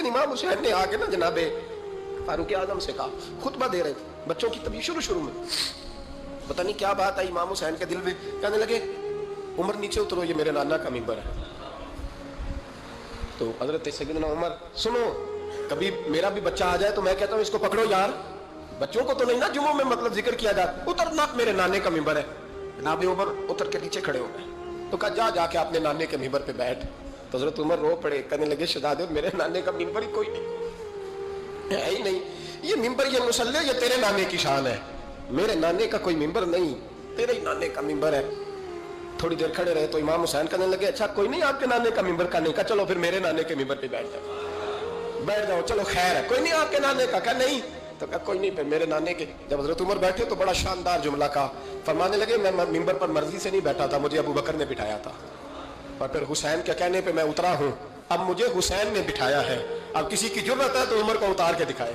امام حسین نے آگے نا جناب فاروق اعظم سے کہا, خطبہ دے رہے تھے بچوں کی طبیعت شروع میں, پتہ نہیں کیا بات آئی امام حسین کے دل میں, کہنے لگے عمر نیچے اترو, یہ میرے نانا کا ممبر ہے. تو حضرت سیدنا عمر, سنو کبھی میرا بھی بچہ آ جائے تو میں کہتا ہوں اس کو پکڑو یار, بچوں کو تو نہیں نا جمعوں میں مطلب ذکر کیا جاتا, اترنا میرے نانے کا ممبر ہے. جناب عمر اتر کے نیچے کھڑے ہو گئے, تو کہا جا کے اپنے نانے کے ممبر پہ بیٹھ. تو حضرت عمر رو پڑے, کہنے لگے شہزادے میرے نانے کا ممبر ہی کوئی نہیں ہے ہی نہیں, یہ ممبر یہ مصلی یہ تیرے نانے کی شان ہے, میرے نانے کا کوئی ممبر نہیں, تیرے ہی نانے کا ممبر ہے. تھوڑی دیر کھڑے رہے تو امام حسین کہنے لگے اچھا کوئی نہیں آپ کے نانے کا ممبر کا, نہیں کہا چلو پھر میرے نانے کے ممبر پہ بیٹھ جاؤ, چلو خیر ہے, کوئی نہیں آپ کے نانے کا, کہا نہیں, تو کہا کوئی نہیں پھر میرے نانے کے. جب حضرت عمر بیٹھے تو بڑا شاندار جملہ کہا, فرمانے لگے میں ممبر پر مرضی سے نہیں بیٹھا تھا, مجھے ابو بکر نے بٹھایا تھا, اور پھر حسین کے کہنے پہ میں اترا ہوں, اب مجھے حسین نے بٹھایا ہے, اب کسی کی جرأت ہے تو عمر کو اتار کے دکھائے.